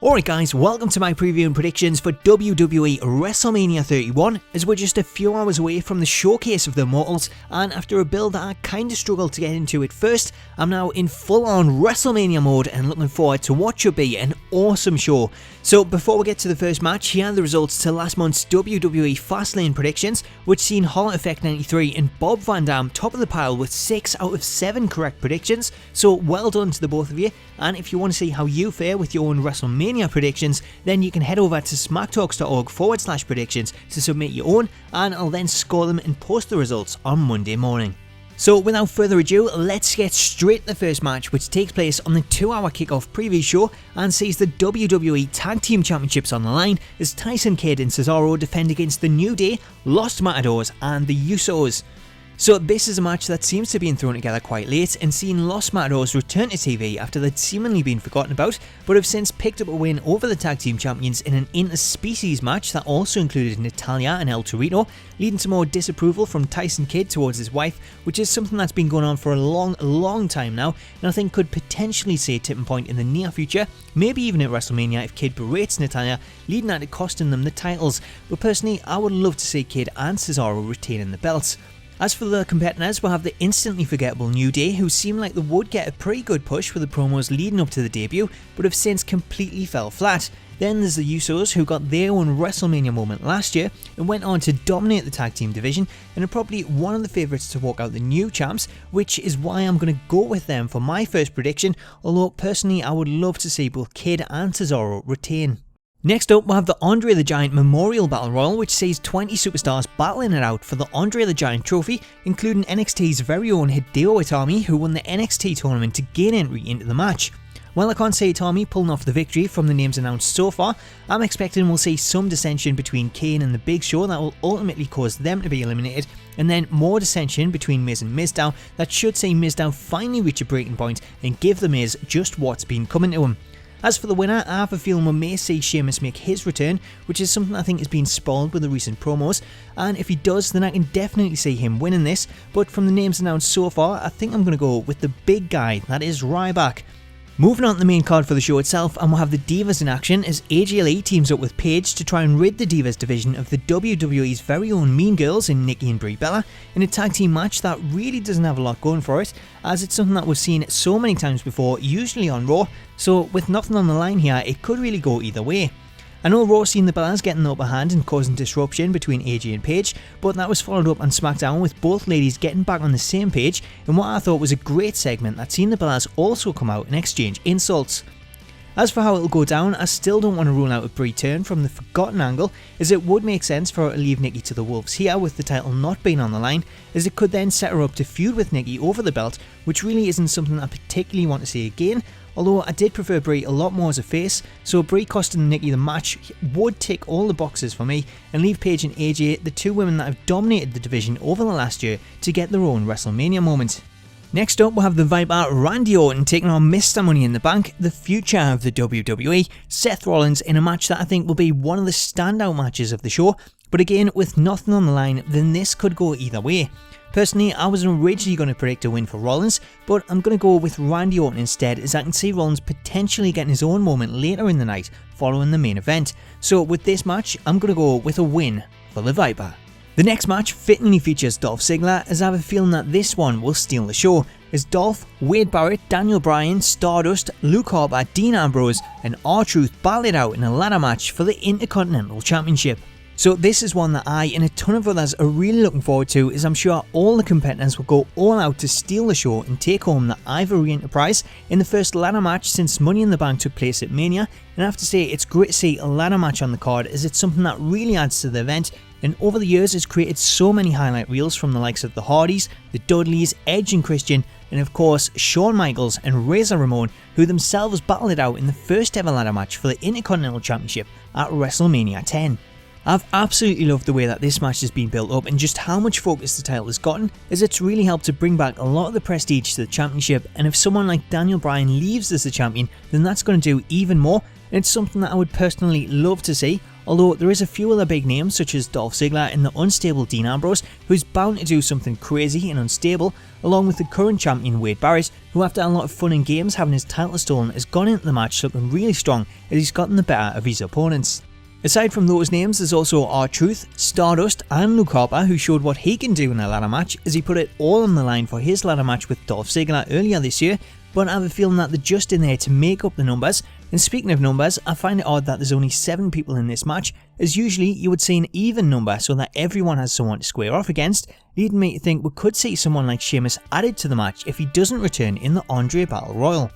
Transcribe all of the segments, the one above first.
Alright guys, welcome to my preview and predictions for WWE WrestleMania 31, as we're just a few hours away from the showcase of the Immortals, and after a build that I kinda struggled to get into at first, I'm now in full on WrestleMania mode and looking forward to what should be an awesome show. So before we get to the first match, here are the results to last month's WWE Fastlane predictions, which seen Hall Effect 93 and Bob Van Dam top of the pile with 6 out of 7 correct predictions, so well done to the both of you. And if you want to see how you fare with your own WrestleMania predictions, then you can head over to smacktalks.org/predictions to submit your own, and I'll then score them and post the results on Monday morning. So without further ado, let's get straight to the first match, which takes place on the 2-hour kickoff preview show and sees the WWE Tag Team Championships on the line as Tyson Kidd and Cesaro defend against the New Day, Los Matadors and the Usos. So this is a match that seems to have been thrown together quite late and seen Los Matadors return to TV after they'd seemingly been forgotten about, but have since picked up a win over the Tag Team Champions in an interspecies match that also included Natalya and El Torito, leading to more disapproval from Tyson Kidd towards his wife, which is something that's been going on for a long time now, and I think could potentially see a tipping point in the near future, maybe even at WrestleMania if Kidd berates Natalya, leading that to costing them the titles. But personally, I would love to see Kidd and Cesaro retaining the belts. As for the competitors, we'll have the instantly forgettable New Day, who seem like they would get a pretty good push with the promos leading up to the debut, but have since completely fell flat. Then there's the Usos, who got their own WrestleMania moment last year and went on to dominate the tag team division and are probably one of the favourites to walk out the new champs, which is why I'm going to go with them for my first prediction, although personally I would love to see both Kidd and Cesaro retain. Next up, we'll have the Andre the Giant Memorial Battle Royal, which sees 20 superstars battling it out for the Andre the Giant trophy, including NXT's very own Hideo Itami, who won the NXT tournament to gain entry into the match. While I can't see Itami pulling off the victory from the names announced so far, I'm expecting we'll see some dissension between Kane and the Big Show that will ultimately cause them to be eliminated, and then more dissension between Miz and Mizdow that should see Mizdow finally reach a breaking point and give the Miz just what's been coming to him. As for the winner, I have a feeling we may see Sheamus make his return, which is something I think has been spoiled with the recent promos, and if he does, then I can definitely see him winning this, but from the names announced so far, I think I'm going to go with the big guy, that is Ryback. Moving on to the main card for the show itself, and we'll have the Divas in action as AJ Lee teams up with Paige to try and rid the Divas division of the WWE's very own Mean Girls in Nikki and Brie Bella in a tag team match that really doesn't have a lot going for it, as it's something that we've seen so many times before, usually on Raw, so with nothing on the line here, it could really go either way. I know Raw seen the Bellas getting the upper hand and causing disruption between AJ and Paige, but that was followed up on SmackDown with both ladies getting back on the same page in what I thought was a great segment that seen the Bellas also come out and exchange insults. As for how it'll go down, I still don't want to rule out a Brie turn from the forgotten angle, as it would make sense for her to leave Nikki to the Wolves here with the title not being on the line, as it could then set her up to feud with Nikki over the belt, which really isn't something I particularly want to see again, although I did prefer Brie a lot more as a face, so Brie costing Nikki the match would tick all the boxes for me and leave Paige and AJ, the two women that have dominated the division over the last year, to get their own WrestleMania moment. Next up, we'll have the Viper Randy Orton taking on Mr. Money in the Bank, the future of the WWE, Seth Rollins, in a match that I think will be one of the standout matches of the show, but again, with nothing on the line, then this could go either way. Personally, I was originally going to predict a win for Rollins, but I'm going to go with Randy Orton instead, as I can see Rollins potentially getting his own moment later in the night following the main event. So with this match, I'm going to go with a win for the Viper. The next match fittingly features Dolph Ziggler, as I have a feeling that this one will steal the show, as Dolph, Wade Barrett, Daniel Bryan, Stardust, Luke Harper, Dean Ambrose and R-Truth battle it out in a ladder match for the Intercontinental Championship. So this is one that I and a ton of others are really looking forward to, as I'm sure all the competitors will go all out to steal the show and take home the Ivory Enterprise in the first ladder match since Money in the Bank took place at Mania, and I have to say it's great to see a ladder match on the card, as it's something that really adds to the event, and over the years has created so many highlight reels from the likes of the Hardys, the Dudleys, Edge and Christian, and of course Shawn Michaels and Razor Ramon, who themselves battled it out in the first ever ladder match for the Intercontinental Championship at WrestleMania 10. I've absolutely loved the way that this match has been built up and just how much focus the title has gotten, as it's really helped to bring back a lot of the prestige to the championship, and if someone like Daniel Bryan leaves as the champion, then that's going to do even more, and it's something that I would personally love to see, although there is a few other big names such as Dolph Ziggler and the unstable Dean Ambrose, who's bound to do something crazy and unstable, along with the current champion Wade Barrett, who after a lot of fun and games having his title stolen has gone into the match looking really strong as he's gotten the better of his opponents. Aside from those names, there's also R-Truth, Stardust and Luke Harper, who showed what he can do in a ladder match as he put it all on the line for his ladder match with Dolph Ziggler earlier this year, but I have a feeling that they're just in there to make up the numbers. And speaking of numbers, I find it odd that there's only 7 people in this match, as usually you would see an even number so that everyone has someone to square off against, leading me to think we could see someone like Sheamus added to the match if he doesn't return in the Andre Battle Royal.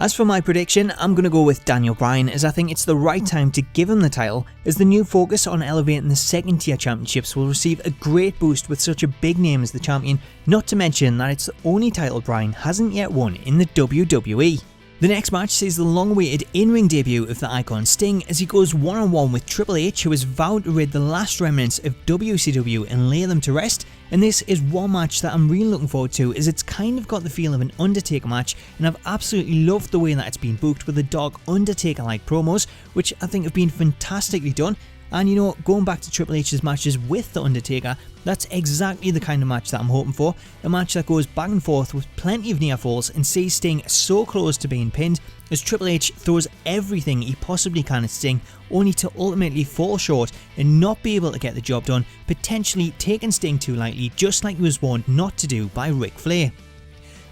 As for my prediction, I'm going to go with Daniel Bryan, as I think it's the right time to give him the title, as the new focus on elevating the second tier championships will receive a great boost with such a big name as the champion, not to mention that it's the only title Bryan hasn't yet won in the WWE. The next match sees the long-awaited in-ring debut of the Icon Sting as he goes one-on-one with Triple H, who has vowed to rid the last remnants of WCW and lay them to rest, and this is one match that I'm really looking forward to, as it's kind of got the feel of an Undertaker match, and I've absolutely loved the way that it's been booked with the dark Undertaker-like promos, which I think have been fantastically done. And you know, going back to Triple H's matches with The Undertaker, that's exactly the kind of match that I'm hoping for. A match that goes back and forth with plenty of near falls and sees Sting so close to being pinned, as Triple H throws everything he possibly can at Sting, only to ultimately fall short and not be able to get the job done, potentially taking Sting too lightly, just like he was warned not to do by Ric Flair.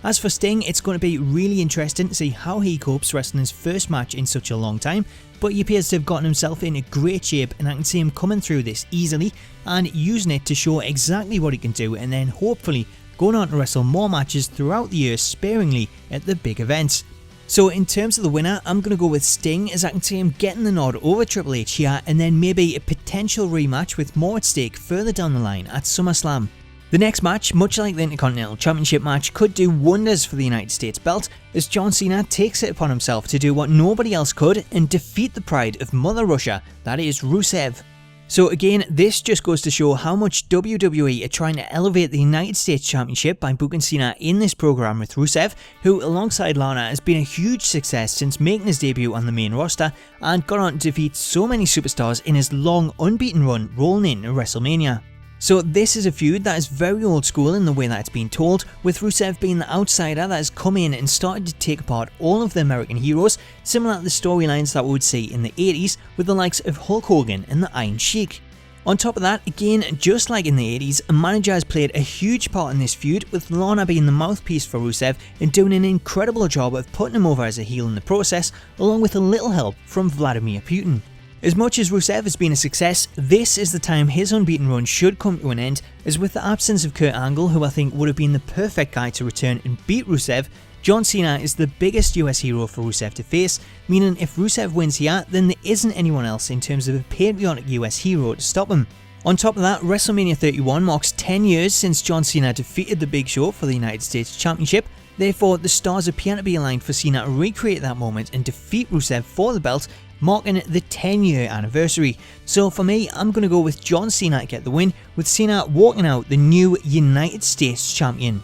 As for Sting, it's going to be really interesting to see how he copes wrestling his first match in such a long time, but he appears to have gotten himself in a great shape, and I can see him coming through this easily and using it to show exactly what he can do, and then hopefully going on to wrestle more matches throughout the year sparingly at the big events. So in terms of the winner, I'm going to go with Sting, as I can see him getting the nod over Triple H here, and then maybe a potential rematch with more at stake further down the line at SummerSlam. The next match, much like the Intercontinental Championship match, could do wonders for the United States belt, as John Cena takes it upon himself to do what nobody else could and defeat the pride of Mother Russia, that is Rusev. So again, this just goes to show how much WWE are trying to elevate the United States Championship by booking Cena in this program with Rusev, who alongside Lana has been a huge success since making his debut on the main roster and got on to defeat so many superstars in his long unbeaten run rolling into WrestleMania. So this is a feud that is very old school in the way that it's been told, with Rusev being the outsider that has come in and started to take apart all of the American heroes, similar to the storylines that we would see in the 80s with the likes of Hulk Hogan and the Iron Sheik. On top of that, again, just like in the 80s, a manager has played a huge part in this feud, with Lana being the mouthpiece for Rusev and doing an incredible job of putting him over as a heel in the process, along with a little help from Vladimir Putin. As much as Rusev has been a success, this is the time his unbeaten run should come to an end, as with the absence of Kurt Angle, who I think would have been the perfect guy to return and beat Rusev, John Cena is the biggest US hero for Rusev to face, meaning if Rusev wins here, then there isn't anyone else in terms of a patriotic US hero to stop him. On top of that, WrestleMania 31 marks 10 years since John Cena defeated the Big Show for the United States Championship. Therefore, the stars appear to be aligned for Cena to recreate that moment and defeat Rusev for the belt, marking the 10-year anniversary. So for me, I'm going to go with John Cena to get the win, with Cena walking out the new United States Champion.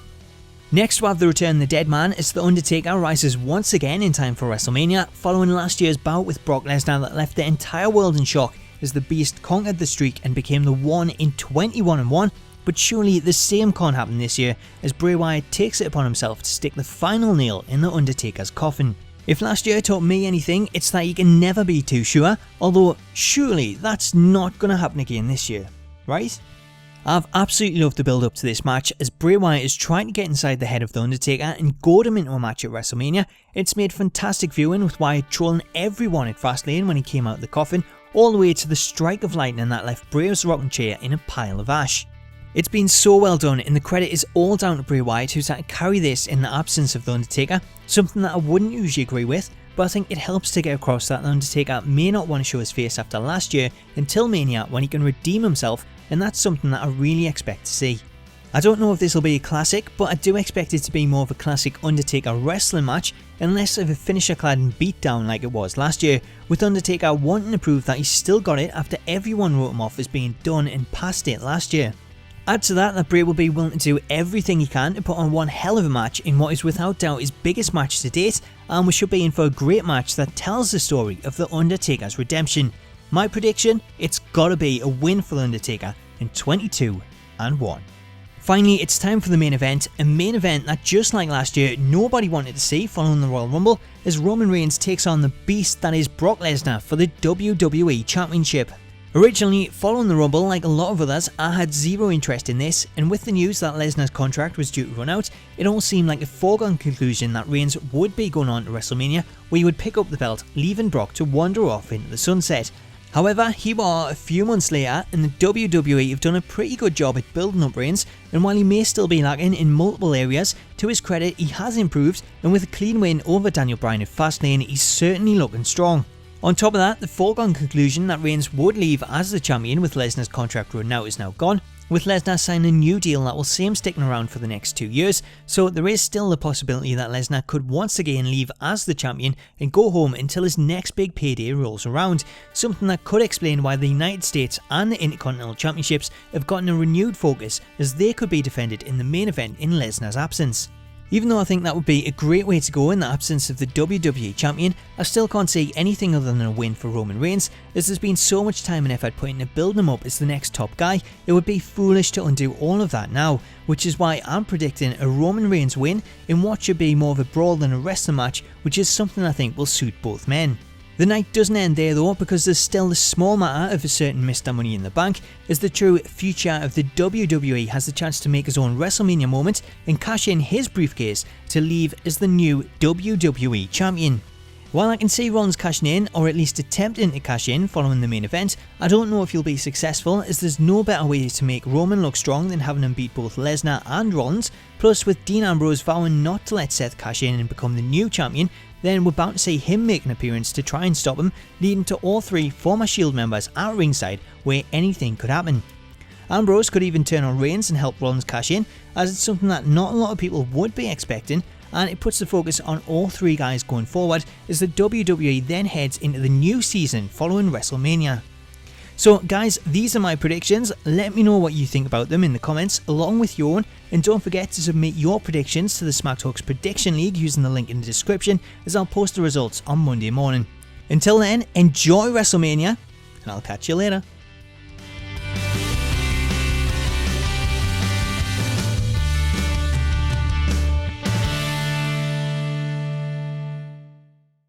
Next we have the return of the Dead Man, as The Undertaker rises once again in time for WrestleMania, following last year's bout with Brock Lesnar that left the entire world in shock as the Beast conquered the streak and became the one in 21-1. But surely the same can't happen this year, as Bray Wyatt takes it upon himself to stick the final nail in The Undertaker's coffin. If last year taught me anything, it's that you can never be too sure, although surely that's not going to happen again this year, right? I've absolutely loved the build up to this match, as Bray Wyatt is trying to get inside the head of The Undertaker and goad him into a match at WrestleMania. It's made fantastic viewing, with Wyatt trolling everyone at Fastlane when he came out of the coffin, all the way to the strike of lightning that left Bray's rocking chair in a pile of ash. It's been so well done, and the credit is all down to Bray Wyatt, who's had to carry this in the absence of The Undertaker, something that I wouldn't usually agree with, but I think it helps to get across that The Undertaker may not want to show his face after last year until Mania, when he can redeem himself, and that's something that I really expect to see. I don't know if this will be a classic, but I do expect it to be more of a classic Undertaker wrestling match, and less of a finisher-clad beatdown like it was last year, with Undertaker wanting to prove that he's still got it after everyone wrote him off as being done and past it last year. Add to that Bray will be willing to do everything he can to put on one hell of a match in what is without doubt his biggest match to date, and we should be in for a great match that tells the story of The Undertaker's redemption. My prediction, it's gotta be a win for The Undertaker in 22-1. Finally, it's time for the main event, a main event that just like last year nobody wanted to see following the Royal Rumble, as Roman Reigns takes on the beast that is Brock Lesnar for the WWE Championship. Originally, following the Rumble, like a lot of others, I had zero interest in this, and with the news that Lesnar's contract was due to run out, it all seemed like a foregone conclusion that Reigns would be going on to WrestleMania, where he would pick up the belt, leaving Brock to wander off into the sunset. However, here we are a few months later, and the WWE have done a pretty good job at building up Reigns, and while he may still be lacking in multiple areas, to his credit he has improved, and with a clean win over Daniel Bryan at Fastlane, he's certainly looking strong. On top of that, the foregone conclusion that Reigns would leave as the champion with Lesnar's contract run out is now gone, with Lesnar signing a new deal that will see him sticking around for the next 2 years, so there is still the possibility that Lesnar could once again leave as the champion and go home until his next big payday rolls around, something that could explain why the United States and the Intercontinental Championships have gotten a renewed focus, as they could be defended in the main event in Lesnar's absence. Even though I think that would be a great way to go in the absence of the WWE Champion, I still can't see anything other than a win for Roman Reigns, as there's been so much time and effort put into building him up as the next top guy. It would be foolish to undo all of that now, which is why I'm predicting a Roman Reigns win in what should be more of a brawl than a wrestling match, which is something I think will suit both men. The night doesn't end there though, because there's still the small matter of a certain Mr. Money in the Bank, as the true future of the WWE has the chance to make his own WrestleMania moment and cash in his briefcase to leave as the new WWE Champion. While I can see Rollins cashing in, or at least attempting to cash in following the main event, I don't know if he'll be successful, as there's no better way to make Roman look strong than having him beat both Lesnar and Rollins, plus with Dean Ambrose vowing not to let Seth cash in and become the new champion, then we're bound to see him make an appearance to try and stop him, leading to all three former Shield members at ringside where anything could happen. Ambrose could even turn on Reigns and help Rollins cash in, as it's something that not a lot of people would be expecting, and it puts the focus on all three guys going forward as the WWE then heads into the new season following WrestleMania. So guys, these are my predictions. Let me know what you think about them in the comments along with your own, and don't forget to submit your predictions to the Smacktalks Prediction League using the link in the description, as I'll post the results on Monday morning. Until then, enjoy WrestleMania, and I'll catch you later.